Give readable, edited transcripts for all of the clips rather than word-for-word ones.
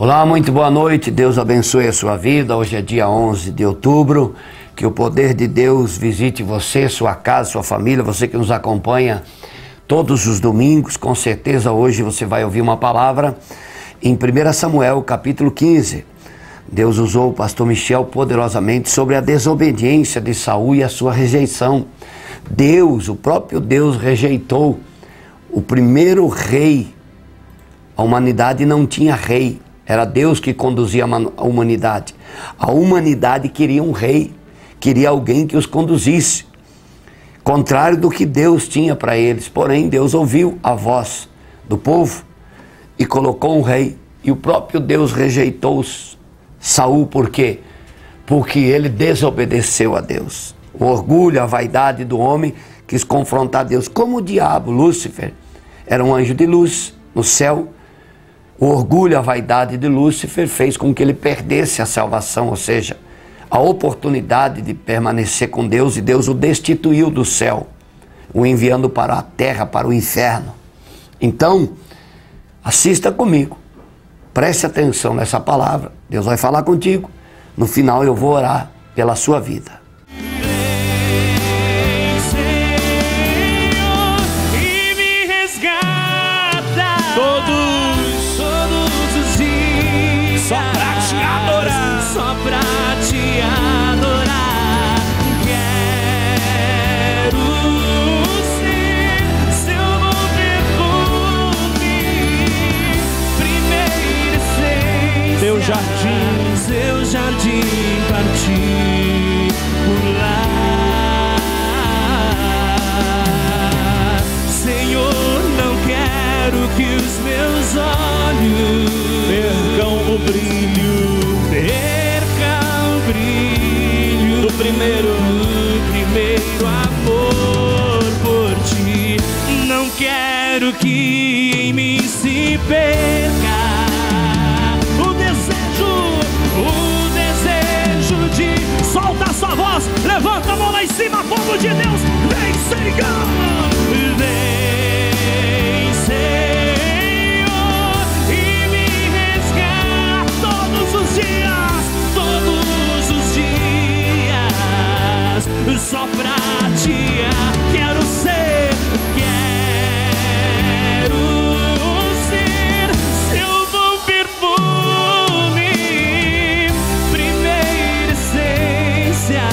Olá, muito boa noite, Deus abençoe a sua vida. Hoje é dia 11 de outubro, que o poder de Deus visite você, sua casa, sua família, você que nos acompanha todos os domingos. Com certeza hoje você vai ouvir uma palavra em 1 Samuel capítulo 15. Deus usou o pastor Michel poderosamente sobre a desobediência de Saul e a sua rejeição. Deus, o próprio Deus, rejeitou o primeiro rei. A humanidade não tinha rei, era Deus que conduzia a humanidade. A humanidade queria um rei, queria alguém que os conduzisse, contrário do que Deus tinha para eles. Porém, Deus ouviu a voz do povo e colocou um rei. E o próprio Deus rejeitou Saul. Por quê? Porque ele desobedeceu a Deus. O orgulho, a vaidade do homem quis confrontar Deus. Como o diabo, Lúcifer, era um anjo de luz no céu. O orgulho, a vaidade de Lúcifer fez com que ele perdesse a salvação, ou seja, a oportunidade de permanecer com Deus, e Deus o destituiu do céu, o enviando para a terra, para o inferno. Então, assista comigo, preste atenção nessa palavra, Deus vai falar contigo. No final eu vou orar pela sua vida. Só pra te adorar, só pra te adorar. Quero ser seu bom perfume, primeira essência, seu jardim particular. Senhor, não quero que os meus olhos percam o brilho do primeiro amor por ti. Não quero que em mim se perca o desejo de... Solta a sua voz, levanta a mão lá em cima, povo de Deus, vem, Senhor, vem, Senhor, e me resgata todos os dias, só pra ti. Quero ser seu bom perfume, primeira essência,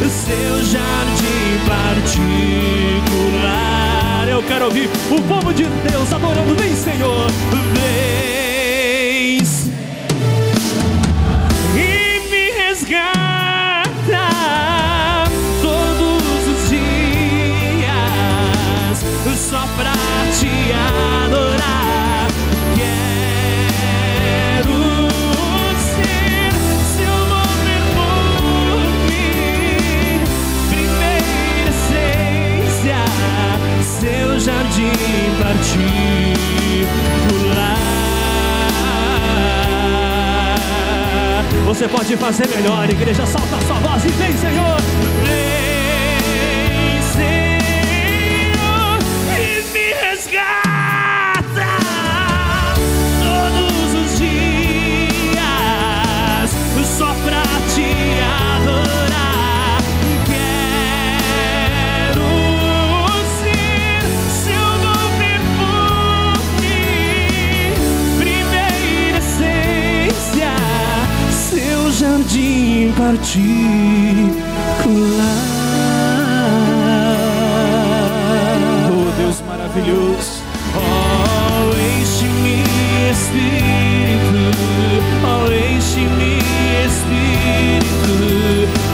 seu jardim particular. Eu quero ouvir o povo de Deus adorando. Vem, Senhor, vem e me resgata todos os dias, só pra te adorar. Quero ser seu bom perfume, primeira essência, seu jardim particular. Você pode fazer melhor, igreja. Solta a sua voz e vem, Senhor. Vem, Senhor, e me resgata todos os dias, só pra te adorar. Quero ser seu bom perfume, primeira essência, seu jardim particular. Oh, Deus maravilhoso. Oh, enche-me, Espírito. Oh, enche-me, Espírito.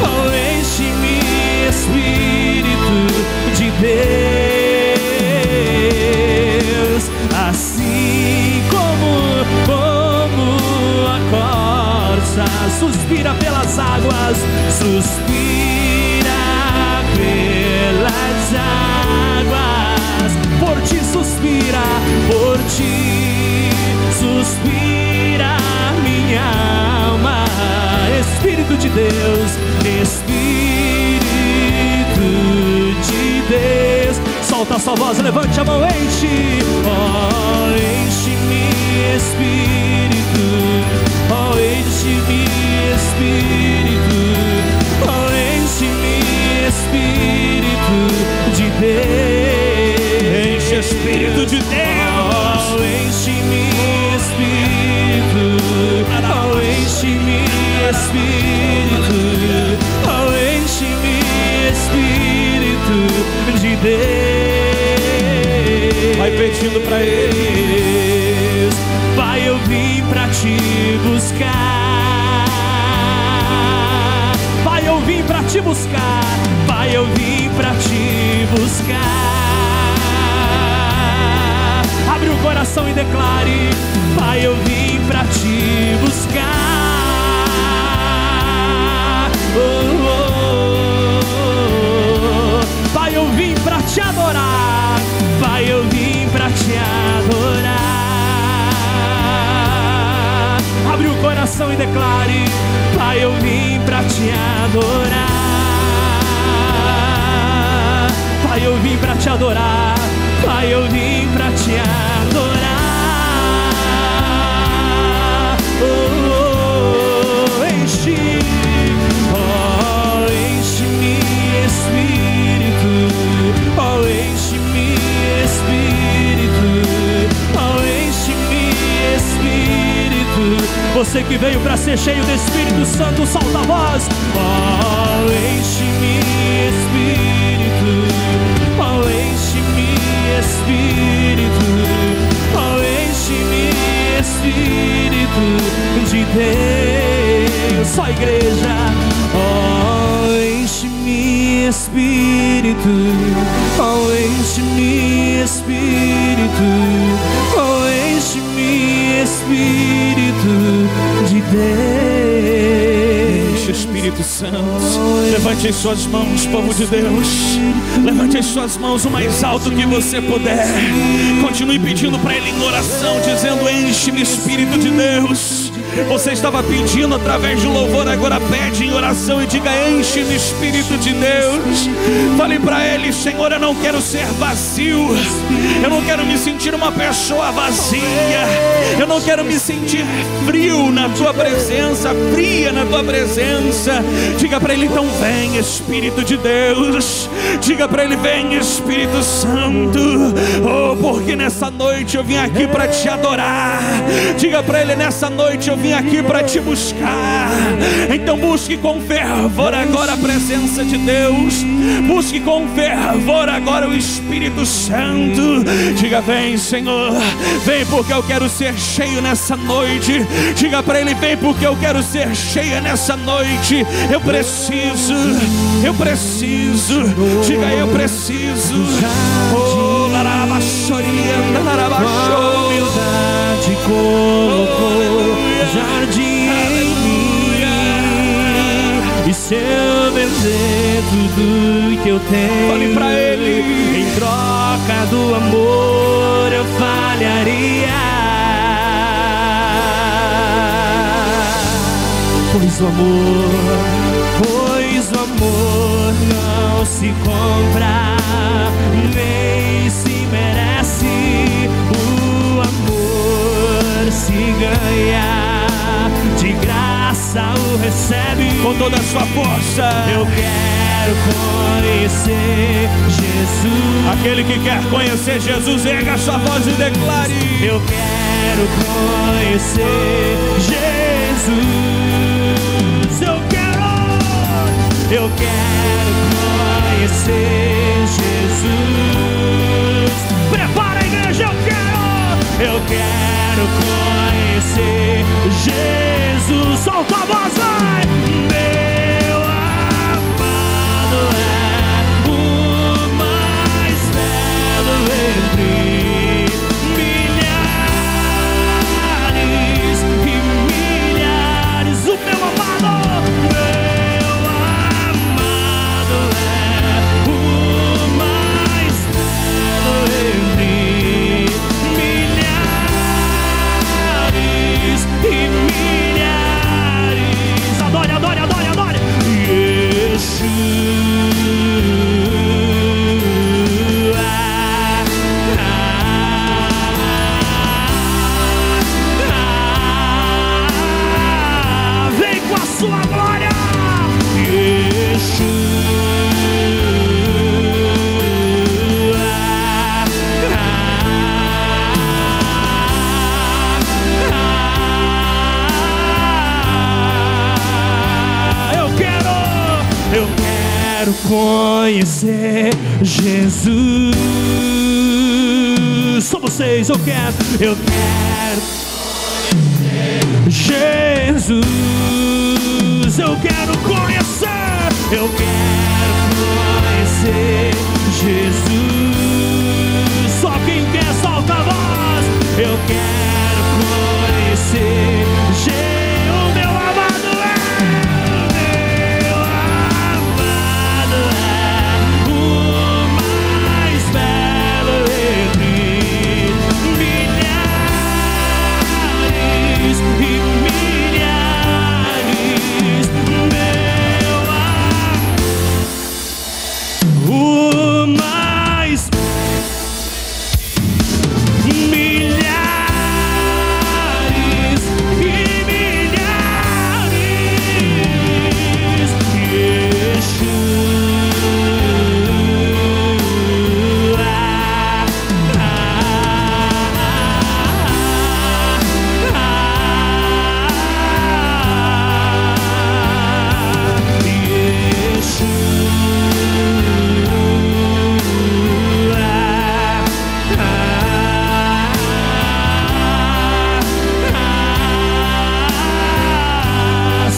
Oh, enche-me, Espírito de Deus. Assim como a corça suspira pelas águas, suspira pelas águas, por ti suspira minha alma. Espírito de Deus, Espírito de Deus. Solta a sua voz, levante a mão, enche. Oh, enche-me, Espírito Espírito, oh, enche-me, Espírito de Deus. Enche, Espírito de Deus. Oh, enche-me, Espírito, oh, enche-me, Espírito, oh, enche-me, Espírito de Deus. Vai pedindo pra Ele. Pai, eu vim pra te buscar. Pai, eu vim pra te buscar. Pai, eu vim pra te buscar. Abre o coração e declare: Pai, eu vim pra te buscar. Oh, oh, oh. Pai, eu vim pra te adorar. Pai, eu vim pra te adorar. Abre o coração e declare: Pai, eu vim pra te adorar. Pai, eu vim pra te adorar. Pai, eu vim pra te adorar. Oh, oh, oh, enche, oh, enche-me, Espírito, oh, enche-me, Espírito, oh, enche-me, Espírito. Você que veio para ser cheio do Espírito Santo, solta a voz. Oh, enche-me, Espírito, oh, enche-me, Espírito, oh, enche-me, Espírito de Deus. Só igreja. Oh, enche-me, Espírito, oh, enche-me, Espírito, oh, enche-me, Espírito de Deus. Enche, Espírito Santo. Levante as suas mãos, povo de Deus. Levante as suas mãos o mais alto que você puder. Continue pedindo para Ele em oração, dizendo: enche-me, Espírito de Deus. Você estava pedindo através do louvor, agora pede em oração e diga: enche-me, Espírito de Deus. Fale para Ele: Senhor, eu não quero ser vazio. Eu não quero me sentir uma pessoa vazia. Eu não quero me sentir frio na Tua presença, fria na Tua presença. Diga para Ele então: vem, Espírito de Deus. Diga para Ele: vem, Espírito Santo. Oh, porque nessa noite eu vim aqui para te adorar. Diga para Ele: nessa noite eu vim aqui para te buscar. Então busque com fervor agora a presença de Deus. Busque com fervor agora o Espírito Santo. Diga: vem, Senhor. Vem porque eu quero ser cheio nessa noite. Diga para Ele: vem porque eu quero ser cheia nessa noite. Eu preciso. Eu preciso. Diga: eu preciso. Oh, larabachoria, larabachou. Humildade colocou jardim em mim, e se eu vender tudo que eu tenho, fale pra Ele. Em troca do amor eu falharia, pois o amor não se compra, nem se merece. O amor se ganha, de graça o recebe. Com toda a sua força. Eu quero conhecer Jesus. Aquele que quer conhecer Jesus, erga a sua voz e declare: eu quero conhecer Jesus. Eu quero conhecer Jesus. Prepara a igreja, eu quero conhecer Jesus. Solta a voz, vai! Meu amado é o mais belo entre milhares e milhares. O meu amado é o mais belo entre milhares e milhares. Adore, adore. Eu quero conhecer Jesus. Só vocês, eu quero conhecer Jesus. Eu quero conhecer Jesus. Só quem quer solta a voz. Eu quero conhecer Jesus. O meu amado é o mais belo entre milhares e milhares. Meu amor, o mais milhares e milhares.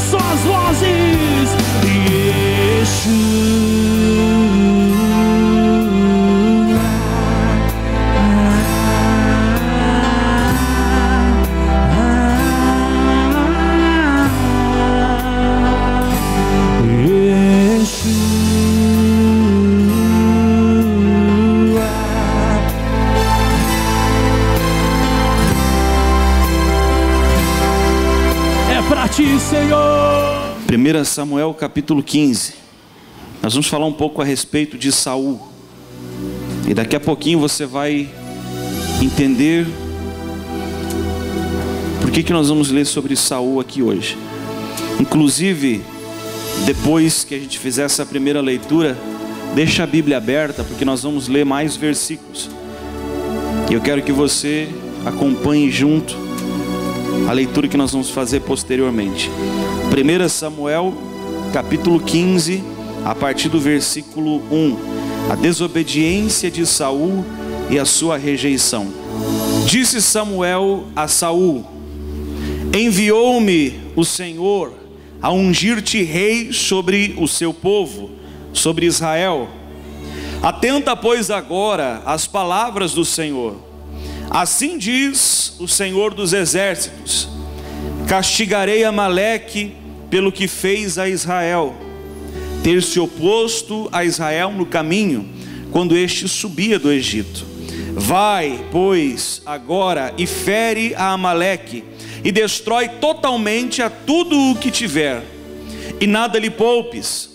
Só as vozes. É pra ti, Senhor. 1 Samuel capítulo 15. Nós vamos falar um pouco a respeito de Saul. E daqui a pouquinho você vai entender por que nós vamos ler sobre Saul aqui hoje. Inclusive, depois que a gente fizer essa primeira leitura, deixa a Bíblia aberta, porque nós vamos ler mais versículos. E eu quero que você acompanhe junto a leitura que nós vamos fazer posteriormente. 1 Samuel capítulo 15, a partir do versículo 1. A desobediência de Saul e a sua rejeição. Disse Samuel a Saul: enviou-me o Senhor a ungir-te rei sobre o seu povo, sobre Israel. Atenta, pois, agora às palavras do Senhor. Assim diz o Senhor dos exércitos: castigarei Amaleque pelo que fez a Israel, ter se oposto a Israel no caminho, quando este subia do Egito. Vai, pois, agora e fere a Amaleque, e destrói totalmente a tudo o que tiver, e nada lhe poupes.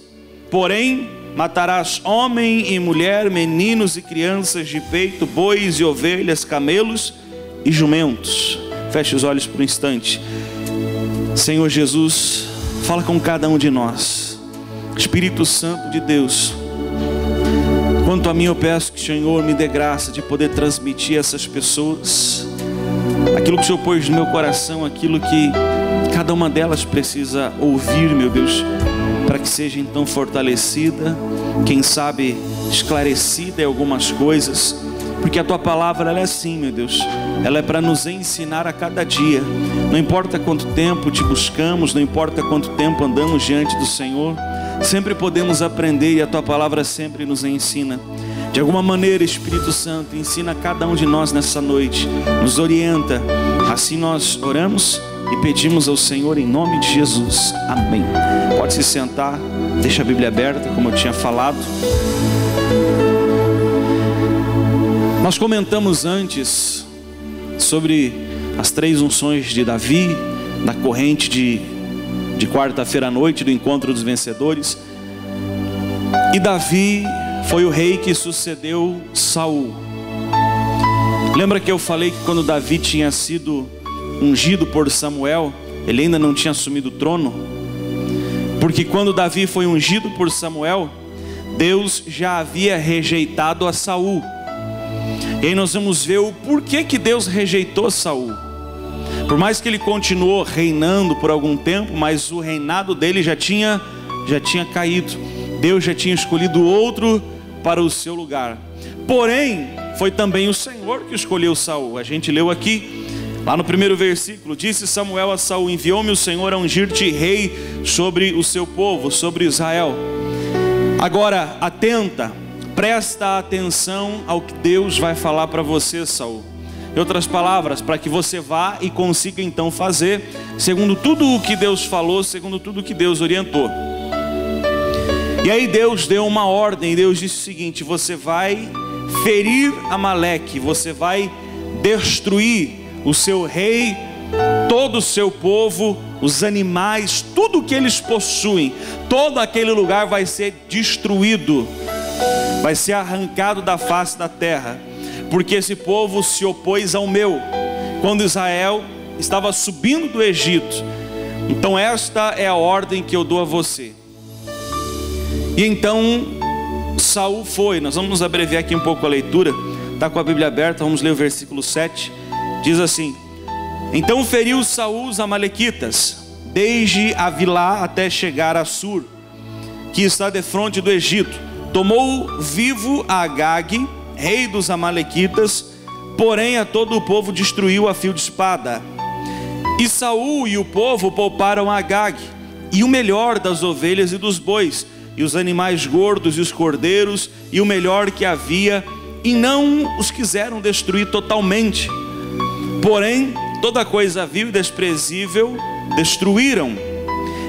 Porém, matarás homem e mulher, meninos e crianças de peito, bois e ovelhas, camelos e jumentos. Feche os olhos por um instante. Senhor Jesus, fala com cada um de nós. Espírito Santo de Deus, quanto a mim eu peço que o Senhor me dê graça de poder transmitir a essas pessoas aquilo que o Senhor pôs no meu coração, aquilo que cada uma delas precisa ouvir, meu Deus, para que seja então fortalecida, quem sabe esclarecida em algumas coisas, porque a Tua palavra ela é assim, meu Deus, ela é para nos ensinar a cada dia. Não importa quanto tempo te buscamos, não importa quanto tempo andamos diante do Senhor, sempre podemos aprender e a Tua palavra sempre nos ensina. De alguma maneira, Espírito Santo, ensina a cada um de nós nessa noite, nos orienta. Assim nós oramos e pedimos ao Senhor em nome de Jesus. Amém. Pode se sentar, deixa a Bíblia aberta, como eu tinha falado. Nós comentamos antes sobre as 3 unções de Davi, na corrente de quarta-feira à noite do encontro dos vencedores. E Davi foi o rei que sucedeu Saul. Lembra que eu falei que quando Davi tinha sido ungido por Samuel, ele ainda não tinha assumido o trono? Porque quando Davi foi ungido por Samuel, Deus já havia rejeitado a Saul. E aí nós vamos ver o porquê que Deus rejeitou Saul. Por mais que ele continuou reinando por algum tempo, mas o reinado dele já tinha já tinha caído. Deus já tinha escolhido outro para o seu lugar. Porém, foi também o Senhor que escolheu Saul. A gente leu aqui, lá no primeiro versículo, disse Samuel a Saul: enviou-me o Senhor a ungir-te rei sobre o seu povo, sobre Israel. Agora, atenta, presta atenção ao que Deus vai falar para você, Saul. Em outras palavras, para que você vá e consiga então fazer segundo tudo o que Deus falou, segundo tudo o que Deus orientou. E aí Deus deu uma ordem. Deus disse o seguinte: você vai ferir Amaleque, você vai destruir o seu rei, todo o seu povo, os animais, tudo que eles possuem, todo aquele lugar vai ser destruído, vai ser arrancado da face da terra, porque esse povo se opôs ao meu, quando Israel estava subindo do Egito. Então esta é a ordem que eu dou a você. E então Saul foi, nós vamos abreviar aqui um pouco a leitura, está com a Bíblia aberta, vamos ler o versículo 7, diz assim: então feriu Saul os amalequitas, desde Avilá até chegar a Sur, que está defronte do Egito. Tomou vivo a Agag, rei dos amalequitas, porém a todo o povo destruiu a fio de espada. E Saul e o povo pouparam a Agag, e o melhor das ovelhas e dos bois, e os animais gordos e os cordeiros, e o melhor que havia, e não os quiseram destruir totalmente. Porém, toda coisa vil e desprezível destruíram.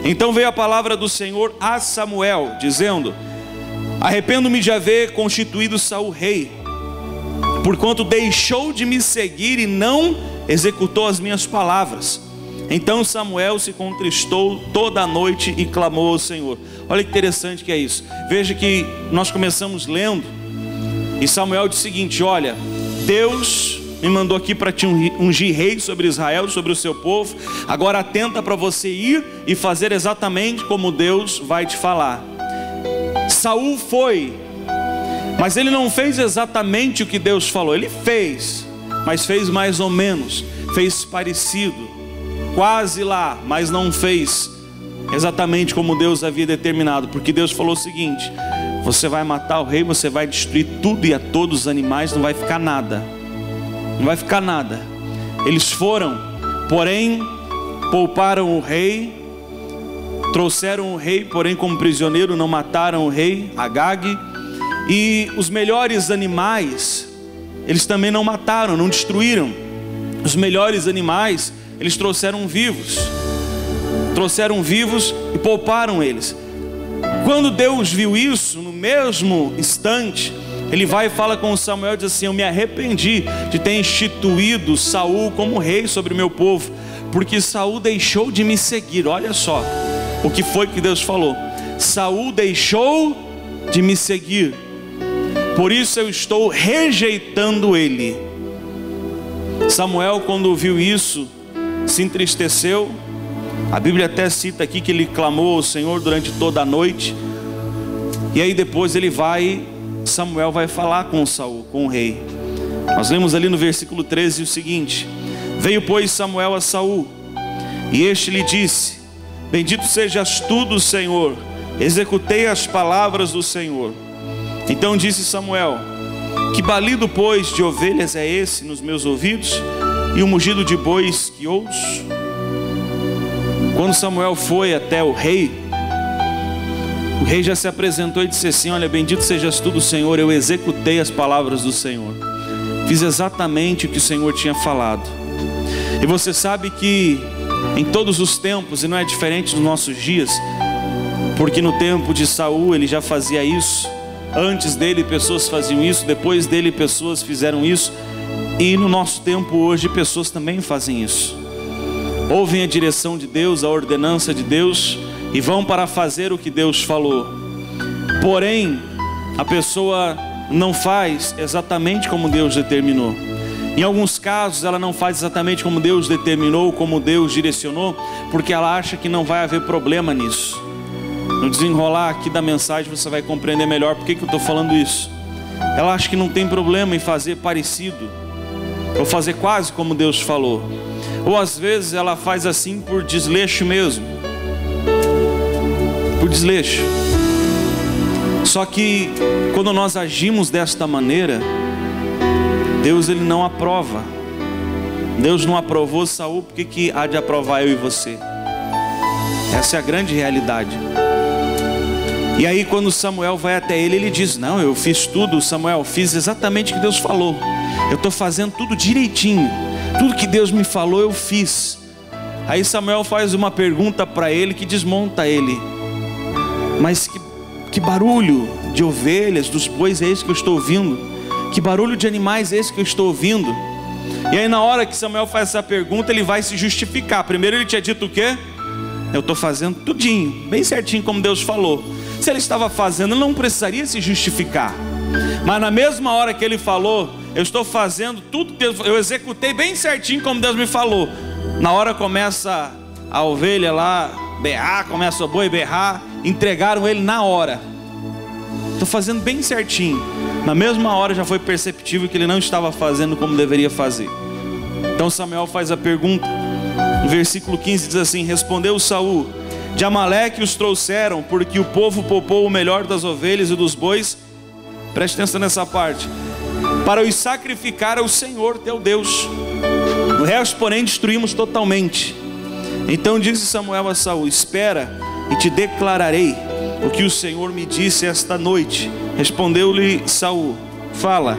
Então veio a palavra do Senhor a Samuel, dizendo: arrependo-me de haver constituído Saul rei, porquanto deixou de me seguir e não executou as minhas palavras. Então Samuel se contristou toda a noite e clamou ao Senhor. Olha que interessante que é isso. Veja que nós começamos lendo, e Samuel diz o seguinte: olha, Deus me mandou aqui para te ungir rei sobre Israel, sobre o seu povo. Agora atenta para você ir e fazer exatamente como Deus vai te falar. Saul foi, mas ele não fez exatamente o que Deus falou. Ele fez, mas fez mais ou menos, fez parecido, quase lá, mas não fez exatamente como Deus havia determinado. Porque Deus falou o seguinte: você vai matar o rei, você vai destruir tudo e a todos os animais, não vai ficar nada. Não vai ficar nada. Eles foram, porém pouparam o rei, trouxeram o rei, porém como prisioneiro, não mataram o rei Agag. E os melhores animais eles também não mataram, não destruíram. Os melhores animais eles trouxeram vivos e pouparam eles. Quando Deus viu isso, no mesmo instante, ele vai e fala com Samuel e diz assim: eu me arrependi de ter instituído Saul como rei sobre o meu povo, porque Saul deixou de me seguir. Olha só o que foi que Deus falou: Saul deixou de me seguir, por isso eu estou rejeitando ele. Samuel, quando viu isso, se entristeceu. A Bíblia até cita aqui que ele clamou ao Senhor durante toda a noite. E aí depois Samuel vai falar com Saul, com o rei. Nós lemos ali no versículo 13 o seguinte: veio pois Samuel a Saul, e este lhe disse: bendito sejas tu do Senhor, executei as palavras do Senhor. Então disse Samuel: que balido pois de ovelhas é esse nos meus ouvidos, e o mugido de bois que ouço? Quando Samuel foi até o rei já se apresentou e disse assim: olha, bendito sejas tu do Senhor, eu executei as palavras do Senhor, fiz exatamente o que o Senhor tinha falado. E você sabe que em todos os tempos, e não é diferente nos nossos dias, porque no tempo de Saul ele já fazia isso, antes dele pessoas faziam isso, depois dele pessoas fizeram isso, e no nosso tempo hoje pessoas também fazem isso. Ouvem a direção de Deus, a ordenança de Deus, e vão para fazer o que Deus falou. Porém, a pessoa não faz exatamente como Deus determinou. Em alguns casos ela não faz exatamente como Deus determinou, como Deus direcionou, porque ela acha que não vai haver problema nisso. No desenrolar aqui da mensagem você vai compreender melhor por que eu estou falando isso. Ela acha que não tem problema em fazer parecido, ou fazer quase como Deus falou. Ou às vezes ela faz assim por desleixo mesmo. por desleixo. Só que quando nós agimos desta maneira, Deus ele não aprova. Deus não aprovou Saul, por que há de aprovar eu e você? Essa é a grande realidade. E aí quando Samuel vai até ele, ele diz: não, eu fiz tudo, Samuel, fiz exatamente o que Deus falou. Eu estou fazendo tudo direitinho. Tudo que Deus me falou eu fiz. Aí Samuel faz uma pergunta para ele que desmonta ele. Mas que barulho de ovelhas, dos bois é esse que eu estou ouvindo? Que barulho de animais é esse que eu estou ouvindo? E aí na hora que Samuel faz essa pergunta, ele vai se justificar. Primeiro ele tinha dito o quê? Eu estou fazendo tudinho, bem certinho como Deus falou. Se ele estava fazendo, ele não precisaria se justificar. Mas na mesma hora que ele falou, eu estou fazendo tudo, eu executei bem certinho como Deus me falou. Na hora começa a ovelha lá berrar, começa o boi berrar, entregaram ele na hora. Estou fazendo bem certinho. Na mesma hora já foi perceptível que ele não estava fazendo como deveria fazer. Então Samuel faz a pergunta. No versículo 15 diz assim: respondeu Saul: de Amaleque os trouxeram, porque o povo poupou o melhor das ovelhas e dos bois. Preste atenção nessa parte. Para os sacrificar ao Senhor teu Deus. O resto, porém, destruímos totalmente. Então disse Samuel a Saul: espera e te declararei o que o Senhor me disse esta noite. Respondeu-lhe Saul: fala.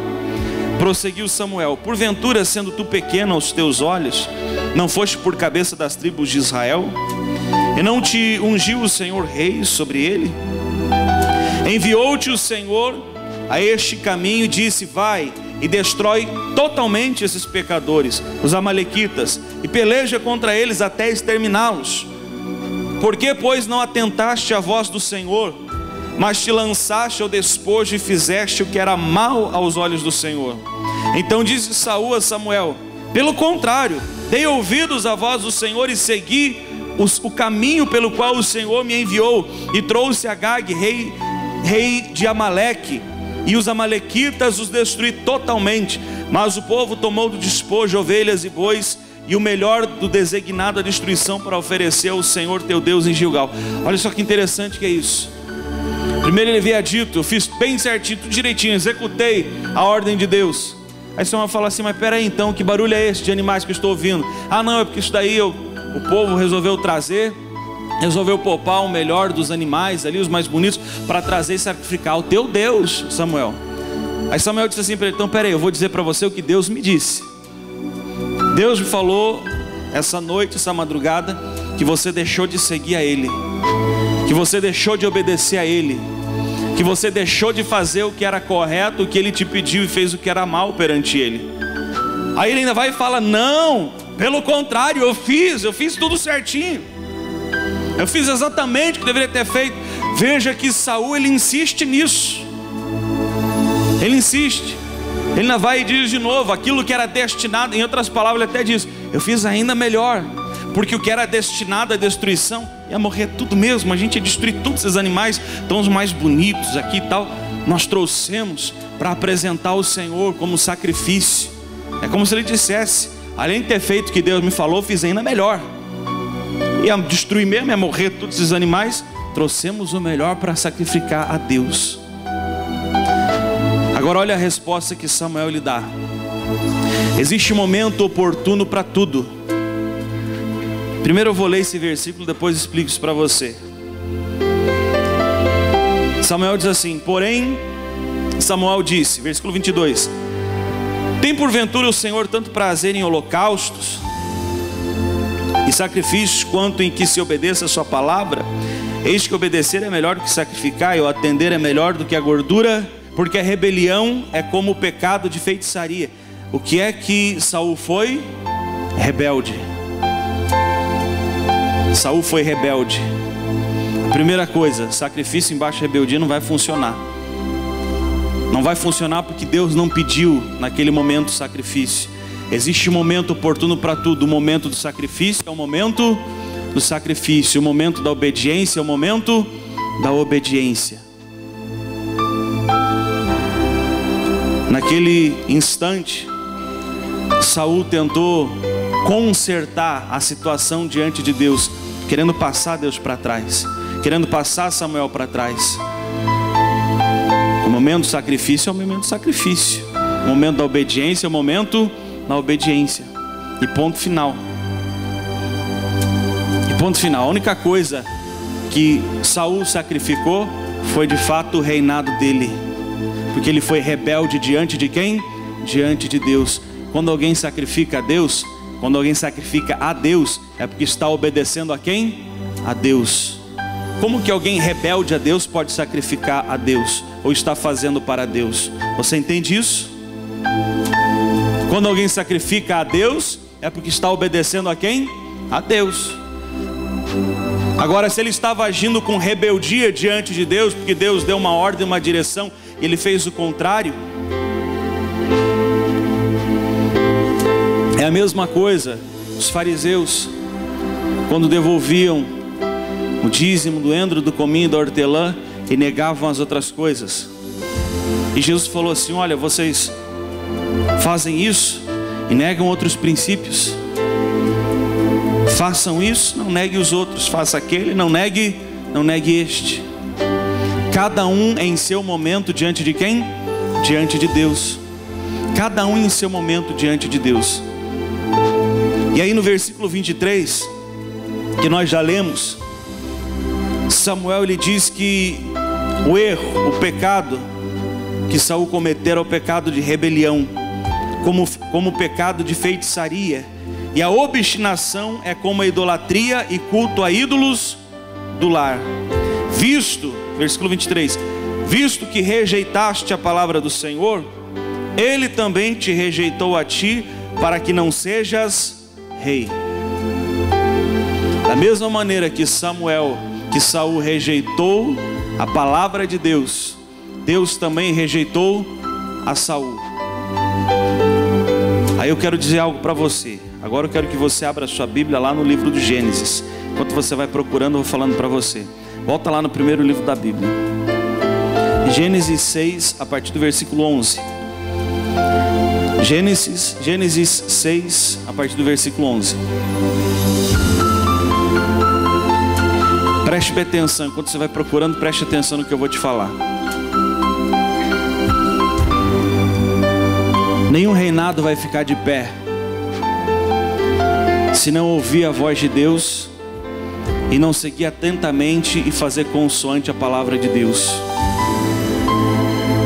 Prosseguiu Samuel: porventura, sendo tu pequeno aos teus olhos, não foste por cabeça das tribos de Israel? E não te ungiu o Senhor rei sobre ele? Enviou-te o Senhor a este caminho e disse: vai e destrói totalmente esses pecadores, os amalequitas, e peleja contra eles até exterminá-los. Por que, pois, não atentaste à voz do Senhor, mas te lançaste ao despojo e fizeste o que era mal aos olhos do Senhor? Então disse Saul a Samuel: pelo contrário, dei ouvidos à voz do Senhor e segui o caminho pelo qual o Senhor me enviou, e trouxe Agag, rei de Amaleque, e os amalequitas os destruí totalmente. Mas o povo tomou do despojo ovelhas e bois, e o melhor do designado à destruição, para oferecer ao Senhor teu Deus em Gilgal. Olha só que interessante que é isso. Primeiro ele havia dito: eu fiz bem certinho, tudo direitinho, executei a ordem de Deus. Aí Samuel fala assim: mas peraí, então, que barulho é esse de animais que eu estou ouvindo? Ah não, é porque isso daí o povo resolveu trazer, resolveu poupar o melhor dos animais ali, os mais bonitos, para trazer e sacrificar ao teu Deus, Samuel. Aí Samuel disse assim para ele: então peraí, eu vou dizer para você o que Deus me disse. Deus me falou essa noite, essa madrugada, que você deixou de seguir a Ele, que você deixou de obedecer a Ele, que você deixou de fazer o que era correto, o que Ele te pediu, e fez o que era mal perante Ele. Aí ele ainda vai e fala: não, pelo contrário, eu fiz tudo certinho, eu fiz exatamente o que deveria ter feito. Veja que Saul, ele insiste nisso. Ele insiste. Ele ainda vai e diz de novo aquilo que era destinado. Em outras palavras, ele até diz: eu fiz ainda melhor, porque o que era destinado à destruição ia morrer tudo mesmo. A gente ia destruir todos esses animais, então os mais bonitos aqui e tal, nós trouxemos para apresentar ao Senhor como sacrifício. É como se ele dissesse: além de ter feito o que Deus me falou, fiz ainda melhor. Ia destruir mesmo, ia morrer todos esses animais, trouxemos o melhor para sacrificar a Deus. Agora olha a resposta que Samuel lhe dá. Existe um momento oportuno para tudo. Primeiro eu vou ler esse versículo, depois explico isso para você. Samuel diz assim: porém Samuel disse, versículo 22: tem porventura o Senhor tanto prazer em holocaustos e sacrifícios, quanto em que se obedeça a sua palavra? Eis que obedecer é melhor do que sacrificar, e o atender é melhor do que a gordura, porque a rebelião é como o pecado de feitiçaria. O que é que Saul foi? Rebelde. Saul foi rebelde. Primeira coisa, sacrifício embaixo de rebeldia não vai funcionar. Não vai funcionar porque Deus não pediu naquele momento sacrifício. Existe um momento oportuno para tudo. O momento do sacrifício é o momento do sacrifício. O momento da obediência é o momento da obediência. Naquele instante, Saul tentou consertar a situação diante de Deus, querendo passar Deus para trás, querendo passar Samuel para trás. O momento do sacrifício é o momento do sacrifício. O momento da obediência é o momento da obediência. E ponto final. E ponto final. A única coisa que Saul sacrificou foi de fato o reinado dele. Porque ele foi rebelde diante de quem? Diante de Deus. Quando alguém sacrifica a Deus, quando alguém sacrifica a Deus, é porque está obedecendo a quem? A Deus. Como que alguém rebelde a Deus pode sacrificar a Deus? Ou está fazendo para Deus? Você entende isso? Quando alguém sacrifica a Deus, é porque está obedecendo a quem? A Deus. Agora, se ele estava agindo com rebeldia diante de Deus, porque Deus deu uma ordem, uma direção, e ele fez o contrário, é a mesma coisa. Os fariseus, quando devolviam o dízimo do endro, do cominho, da hortelã, e negavam as outras coisas, e Jesus falou assim: olha, vocês fazem isso e negam outros princípios. Façam isso, não negue os outros. Faça aquele, não negue este. Cada um em seu momento diante de quem? Diante de Deus. Cada um em seu momento diante de Deus. E aí no versículo 23, que nós já lemos, Samuel ele diz que o erro, o pecado que Saul cometera é o pecado de rebelião, como o pecado de feitiçaria. E a obstinação é como a idolatria e culto a ídolos do lar. Visto, versículo 23, visto que rejeitaste a palavra do Senhor, Ele também te rejeitou a ti, para que não sejas rei. Da mesma maneira que Saul rejeitou a palavra de Deus, Deus também rejeitou a Saul. Aí eu quero dizer algo para você. Agora eu quero que você abra a sua Bíblia lá no livro do Gênesis. Enquanto você vai procurando, eu vou falando para você. Volta lá no primeiro livro da Bíblia, Gênesis 6, a partir do versículo 11. Gênesis 6, a partir do versículo 11. Preste atenção, enquanto você vai procurando, preste atenção no que eu vou te falar. Nenhum reinado vai ficar de pé se não ouvir a voz de Deus e não seguir atentamente e fazer consoante a palavra de Deus.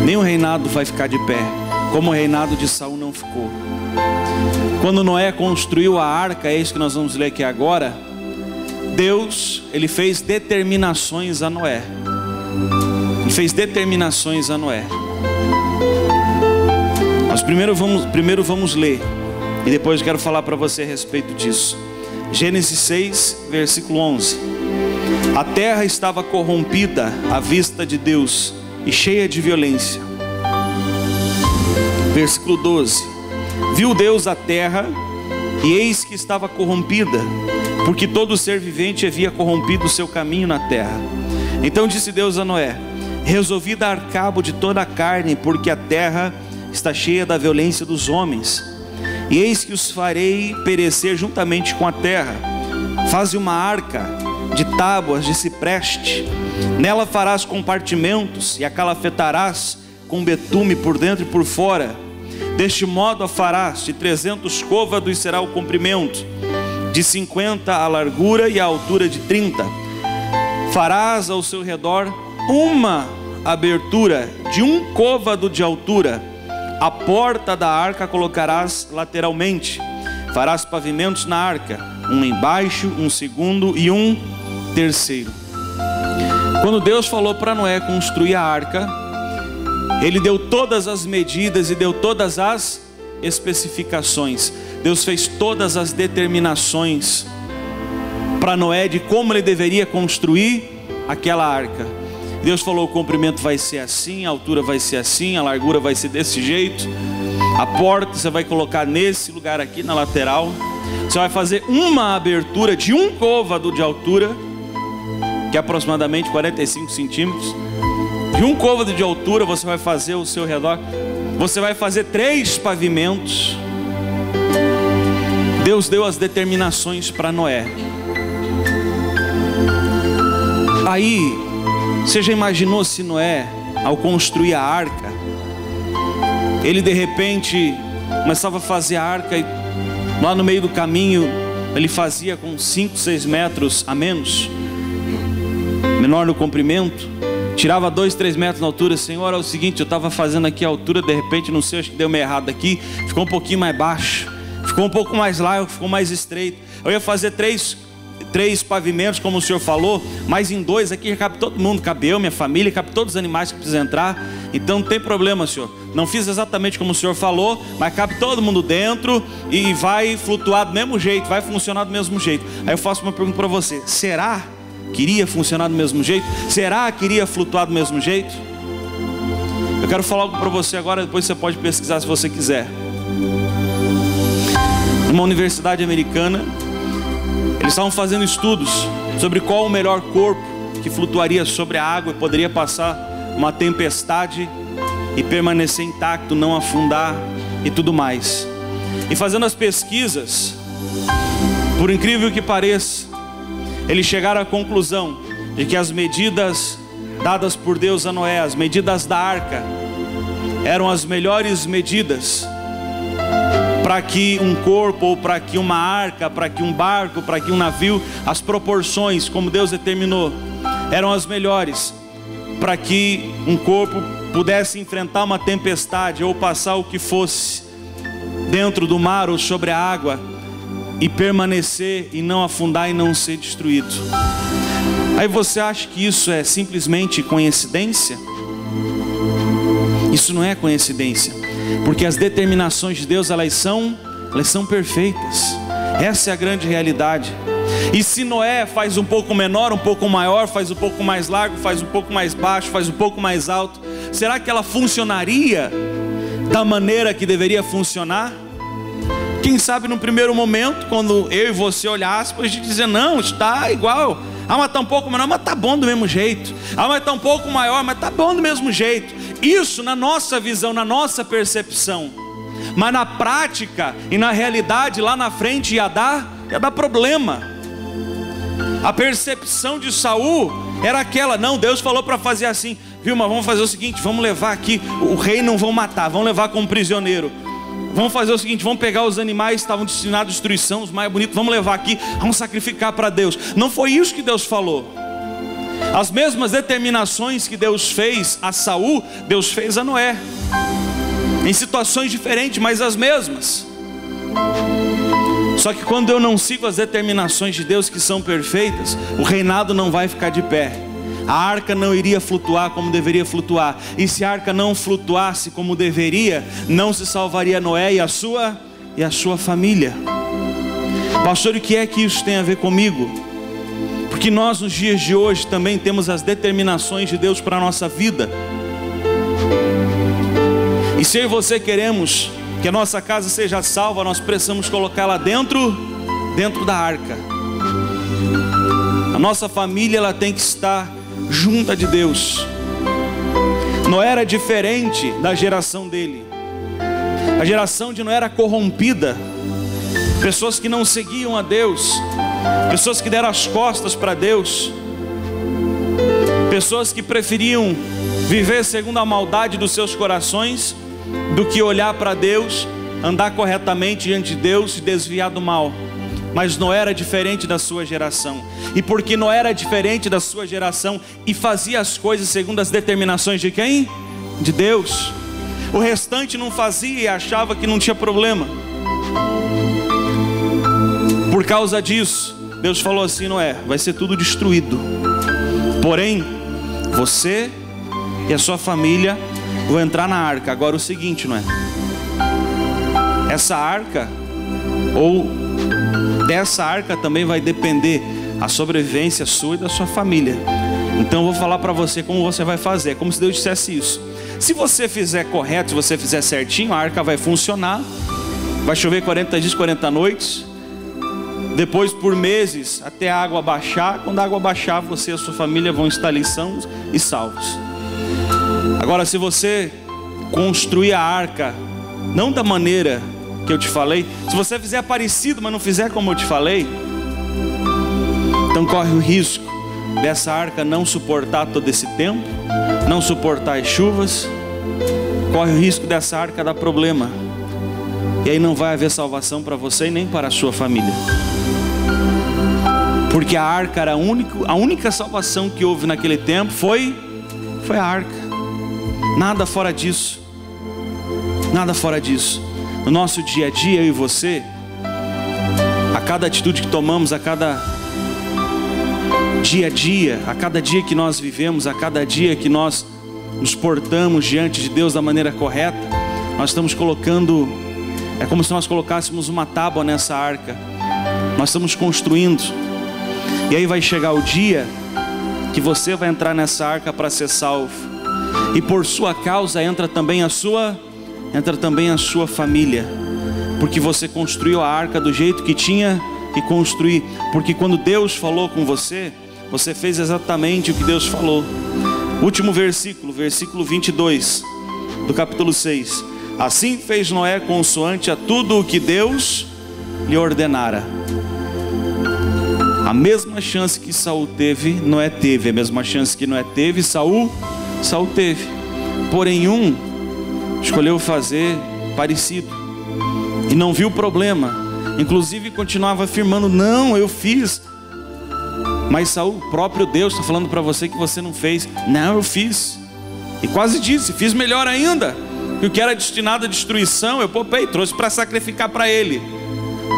Nenhum reinado vai ficar de pé, como o reinado de Saul não ficou. Quando Noé construiu a arca, é isso que nós vamos ler aqui agora. Deus, ele fez determinações a Noé. Ele fez determinações a Noé. Mas primeiro vamos ler, e depois eu quero falar para você a respeito disso. Gênesis 6, versículo 11. A terra estava corrompida à vista de Deus e cheia de violência. Versículo 12. Viu Deus a terra, e eis que estava corrompida, porque todo ser vivente havia corrompido o seu caminho na terra. Então disse Deus a Noé: resolvi dar cabo de toda a carne, porque a terra está cheia da violência dos homens. E eis que os farei perecer juntamente com a terra. Faze uma arca de tábuas de cipreste. Nela farás compartimentos e a calafetarás com betume por dentro e por fora. Deste modo a farás, de 300 côvados será o comprimento, de 50 a largura e a altura de 30. Farás ao seu redor uma abertura de 1 côvado de altura. A porta da arca colocarás lateralmente. Farás pavimentos na arca, um embaixo, um segundo e um terceiro. Quando Deus falou para Noé construir a arca, Ele deu todas as medidas e deu todas as especificações. Deus fez todas as determinações para Noé de como ele deveria construir aquela arca. Deus falou: o comprimento vai ser assim, a altura vai ser assim, a largura vai ser desse jeito, a porta você vai colocar nesse lugar aqui na lateral. Você vai fazer uma abertura de 1 côvado de altura, que é aproximadamente 45 centímetros. De 1 côvado de altura você vai fazer ao seu redor. Você vai fazer 3 pavimentos. Deus deu as determinações para Noé. Aí, você já imaginou se Noé, ao construir a arca, ele de repente começava a fazer a arca e lá no meio do caminho ele fazia com 5, 6 metros a menos, menor no comprimento, tirava 2, 3 metros na altura. Senhor, é o seguinte, eu estava fazendo aqui a altura, de repente, não sei, acho que deu meio errado aqui, ficou um pouquinho mais baixo, ficou um pouco mais largo, ficou mais estreito. Eu ia fazer três pavimentos, como o Senhor falou, mas em 2 aqui já cabe todo mundo, cabe eu, minha família, cabe todos os animais que precisam entrar. Então não tem problema, Senhor. Não fiz exatamente como o Senhor falou, mas cabe todo mundo dentro e vai flutuar do mesmo jeito, vai funcionar do mesmo jeito. Aí eu faço uma pergunta para você: será que iria funcionar do mesmo jeito? Será que iria flutuar do mesmo jeito? Eu quero falar algo para você agora, depois você pode pesquisar se você quiser. Numa universidade americana, eles estavam fazendo estudos sobre qual o melhor corpo que flutuaria sobre a água e poderia passar uma tempestade e permanecer intacto, não afundar e tudo mais. E fazendo as pesquisas, por incrível que pareça, eles chegaram à conclusão de que as medidas dadas por Deus a Noé, as medidas da arca, eram as melhores medidas para que um corpo, ou para que uma arca, para que um barco, para que um navio, as proporções como Deus determinou, eram as melhores para que um corpo pudesse enfrentar uma tempestade ou passar o que fosse dentro do mar ou sobre a água e permanecer e não afundar e não ser destruído. Aí você acha que isso é simplesmente coincidência? Isso não é coincidência, porque as determinações de Deus elas são perfeitas. Essa é a grande realidade. E se Noé faz um pouco menor, um pouco maior, faz um pouco mais largo, faz um pouco mais baixo, faz um pouco mais alto, será que ela funcionaria da maneira que deveria funcionar? Quem sabe no primeiro momento, quando eu e você olhássemos, a gente dizer: não, está igual. Ah, mas está um pouco menor, mas está bom do mesmo jeito. Ah, mas está um pouco maior, mas está bom do mesmo jeito. Isso na nossa visão, na nossa percepção. Mas na prática e na realidade lá na frente ia dar problema. A percepção de Saul era aquela: não, Deus falou para fazer assim, viu, mas vamos fazer o seguinte, vamos levar aqui, o rei não vão matar, vamos levar como prisioneiro. Vamos fazer o seguinte, vamos pegar os animais que estavam destinados à destruição, os mais bonitos, vamos levar aqui, vamos sacrificar para Deus. Não foi isso que Deus falou. As mesmas determinações que Deus fez a Saul, Deus fez a Noé, em situações diferentes, mas as mesmas. Só que quando eu não sigo as determinações de Deus que são perfeitas, o reinado não vai ficar de pé. A arca não iria flutuar como deveria flutuar. E se a arca não flutuasse como deveria, não se salvaria Noé e a sua família. Pastor, o que é que isso tem a ver comigo? Porque nós nos dias de hoje também temos as determinações de Deus para a nossa vida. E se eu e você queremos que a nossa casa seja salva, nós precisamos colocá-la dentro da arca. A nossa família ela tem que estar junta de Deus. Noé era diferente da geração dele. A geração de Noé era corrompida. Pessoas que não seguiam a Deus, pessoas que deram as costas para Deus, pessoas que preferiam viver segundo a maldade dos seus corações do que olhar para Deus, andar corretamente diante de Deus e desviar do mal. Mas Noé era diferente da sua geração. E porque Noé era diferente da sua geração e fazia as coisas segundo as determinações de quem? De Deus. O restante não fazia e achava que não tinha problema. Por causa disso, Deus falou assim: Noé, vai ser tudo destruído. Porém, você e a sua família vão entrar na arca. Agora o seguinte, Noé, essa arca, ou dessa arca também vai depender a sobrevivência sua e da sua família. Então eu vou falar para você como você vai fazer. É como se Deus dissesse isso: se você fizer correto, se você fizer certinho, a arca vai funcionar. Vai chover 40 dias, 40 noites. Depois por meses, até a água baixar. Quando a água baixar, você e a sua família vão estar ali sãos e salvos. Agora, se você construir a arca não da maneira que eu te falei, se você fizer parecido, mas não fizer como eu te falei, então corre o risco dessa arca não suportar todo esse tempo, não suportar as chuvas, corre o risco dessa arca dar problema. E aí não vai haver salvação para você e nem para a sua família. Porque a arca era a única salvação que houve naquele tempo foi a arca. Nada fora disso. Nada fora disso. No nosso dia a dia, eu e você, a cada atitude que tomamos, a cada dia a dia, a cada dia que nós vivemos, a cada dia que nós nos portamos diante de Deus da maneira correta, nós estamos colocando, é como se nós colocássemos uma tábua nessa arca. Nós estamos construindo. E aí vai chegar o dia que você vai entrar nessa arca para ser salvo. E por sua causa entra também a sua família. Porque você construiu a arca do jeito que tinha que construir. Porque quando Deus falou com você, você fez exatamente o que Deus falou. Último versículo, versículo 22 do capítulo 6. Assim fez Noé consoante a tudo o que Deus lhe ordenara. A mesma chance que Saul teve, Noé teve. A mesma chance que Noé teve, Saul teve. Porém escolheu fazer parecido e não viu problema. Inclusive continuava afirmando: não, eu fiz. Mas Saul, o próprio Deus está falando para você que você não fez. Não, eu fiz. E quase disse: fiz melhor ainda. Que o que era destinado à destruição eu poupei, trouxe para sacrificar para ele.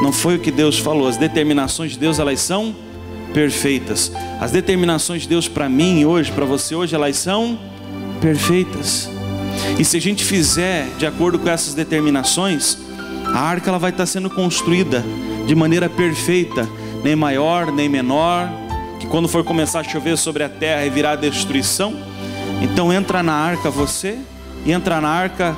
Não foi o que Deus falou. As determinações de Deus, elas são perfeitas. As determinações de Deus para mim hoje, para você hoje, elas são perfeitas. E se a gente fizer de acordo com essas determinações, a arca ela vai estar sendo construída de maneira perfeita, nem maior, nem menor, que quando for começar a chover sobre a terra e virar destruição, então entra na arca você, e entra na arca